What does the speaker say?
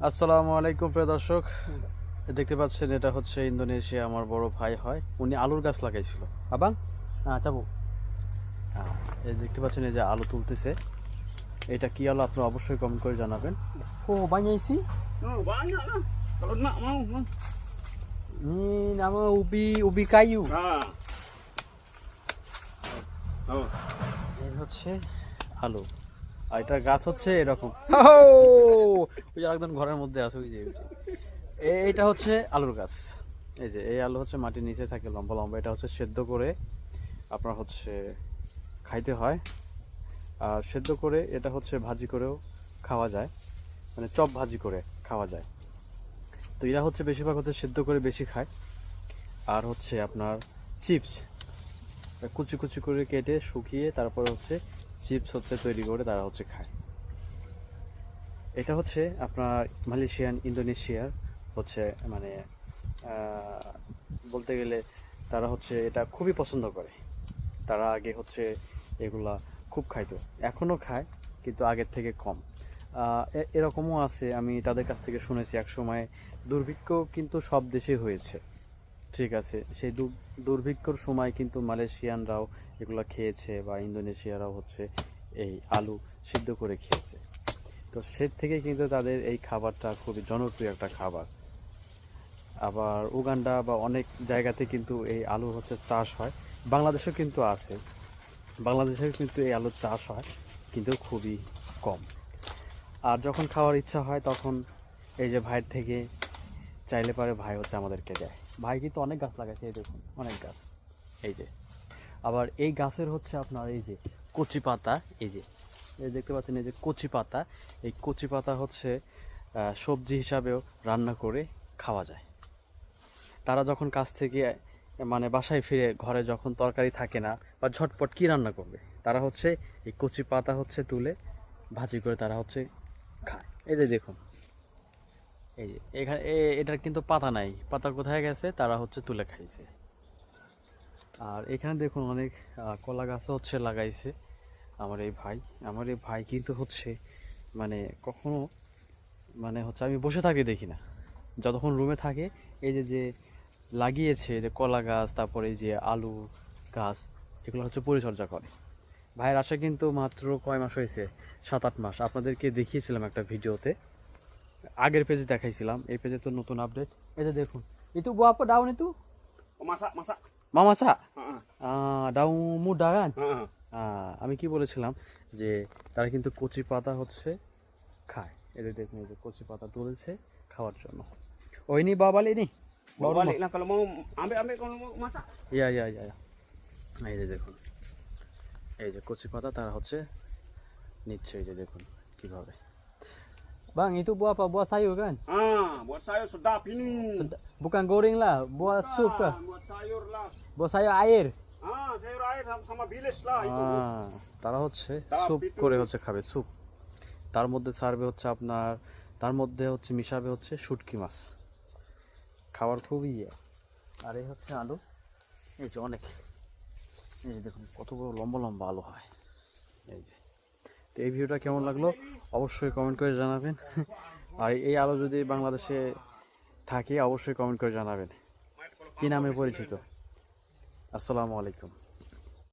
আসসালামু আলাইকুম প্রিয় দর্শক, দেখতে পাচ্ছেন এটা হচ্ছে ইন্দোনেশিয়া। আমার বড় ভাই হয়, উনি আলুর গাছ লাগাইছিল। আবাং চাবু, এই দেখতে পাচ্ছেন এই যে আলু তুলতেছে। এটা কি আলু আপনি অবশ্যই কমেন্ট করে জানাবেন। ও বানিয়েছি Oh, banyak lah. Kalau nak mau. ini nama ubi ubi kayu। Oh. এই হচ্ছে আলু, আর এটার গাছ হচ্ছে এরকম। ওই যে একদম ঘরের মধ্যে আছে, ওই যে এইটা হচ্ছে আলুর গাছ। এই যে এই আলু হচ্ছে মাটির নিচে থাকে লম্বা লম্বা। এটা হচ্ছে সেদ্ধ করে আপনার হচ্ছে খাইতে হয়। আর সেদ্ধ করে এটা হচ্ছে ভাজি করেও খাওয়া যায়, মানে চপ ভাজি করে খাওয়া যায়। তো এরা হচ্ছে বেশিরভাগ হচ্ছে সেদ্ধ করে বেশি খায়। আর হচ্ছে আপনার চিপস কুচি কুচি করে কেটে শুকিয়ে তারপরে হচ্ছে চিপস হচ্ছে তৈরি করে তারা হচ্ছে খায়। এটা হচ্ছে আপনার মালয়েশিয়ান ইন্দোনেশিয়ার হচ্ছে মানে বলতে গেলে তারা হচ্ছে এটা খুবই পছন্দ করে। তারা আগে হচ্ছে এগুলা খুব খাইতো, এখনও খায় কিন্তু আগের থেকে কম। এরকমও আছে, আমি তাদের কাছ থেকে শুনেছি এক সময় দুর্ভিক্ষ কিন্তু সব দেশে হয়েছে, ঠিক আছে। সেই দুর্ভিক্ষর সময় কিন্তু মালয়েশিয়ানরাও এগুলো খেয়েছে বা ইন্দোনেশিয়ারাও হচ্ছে এই আলু সিদ্ধ করে খেয়েছে। তো সে থেকে কিন্তু তাদের এই খাবারটা খুবই জনপ্রিয় একটা খাবার। আবার উগান্ডা বা অনেক জায়গাতে কিন্তু এই আলু হচ্ছে চাষ হয়। বাংলাদেশেও কিন্তু আছে, বাংলাদেশেও কিন্তু এই আলুর চাষ হয় কিন্তু খুবই কম। আর যখন খাওয়ার ইচ্ছা হয় তখন এই যে ভাইয়ের থেকে চাইলে পারে ভাই হচ্ছে আমাদেরকে দেয়। ভাই কিন্তু অনেক গাছ লাগাইছে, এই দেখুন অনেক গাছ। এই যে আবার এই গাছের হচ্ছে আপনার এই যে কচি পাতা, এই যে দেখতে পাচ্ছেন এই যে কচি পাতা, এই কচি পাতা হচ্ছে সবজি হিসাবেও রান্না করে খাওয়া যায়। তারা যখন কাজ থেকে মানে বাসায় ফিরে ঘরে যখন তরকারি থাকে না বা ঝটপট কি রান্না করবে, তারা হচ্ছে এই কচি পাতা হচ্ছে তুলে ভাজি করে তারা হচ্ছে খায়। এই যে দেখুন, এই যে এখানে এটার কিন্তু পাতা নাই, পাতা কোথায় গেছে তারা হচ্ছে তুলে খাইছে। আর এখানে দেখুন অনেক কলা গাছও হচ্ছে লাগাইছে আমার এই ভাই কিন্তু হচ্ছে মানে কখনো মানে হচ্ছে আমি বসে থাকি দেখি না, যতক্ষণ রুমে থাকে এই যে যে লাগিয়েছে যে কলা গাছ, তারপরে এই যে আলু গাছ, এগুলো হচ্ছে পরিচর্যা করে। ভাইয়ের আসা কিন্তু মাত্র কয় মাস হয়েছে, 7-8 মাস। আপনাদেরকে দেখিয়েছিলাম একটা ভিডিওতে, আগের পেজে দেখাইছিলাম, এই পেজে তো নতুন আপডেট। এই যে দেখুন, itu buah apa daun itu? Masak. মা মাছা Heeh. daun muda kan? Heeh. আমি কি বলেছিলাম যে তারা কিন্তু কচি পাতা হচ্ছে খায়। এদের দেখুন এই যে কচি পাতা তুলেছে খাওয়ার জন্য। ও ini bawa balik nih, Bawa balik lah kalau mau ambil kalau mau masak. ইয়া এই যে দেখুন, এই যে কচি পাতা তারা হচ্ছে নিচ্ছে। এই যে দেখুন কিভাবে। Bang, itu buah apa? Buah sayur kan? Buat sayur sedap ini. Bukan goreng lah, buah sup kah? Buat sayur lah. Buah sayur air. Sayur air sama bilis lah itu. তারা হচ্ছে স্যুপ করে হচ্ছে খাবে, স্যুপ। তার মধ্যে ছাড়বে হচ্ছে আপনার, তার মধ্যে হচ্ছে মিশাবে হচ্ছে শুটকি মাছ। খাবার খুবই ইয়ে। আর এই হচ্ছে আলু, এই যে অনেক, এই যে দেখুন কত বড় লম্বা লম্বা আলু হয়। এই যে তো এই ভিডিওটা কেমন লাগলো অবশ্যই কমেন্ট করে জানাবেন। আর এই আলু যদি বাংলাদেশে থাকে অবশ্যই কমেন্ট করে জানাবেন কি নামে পরিচিত। আসসালামু আলাইকুম।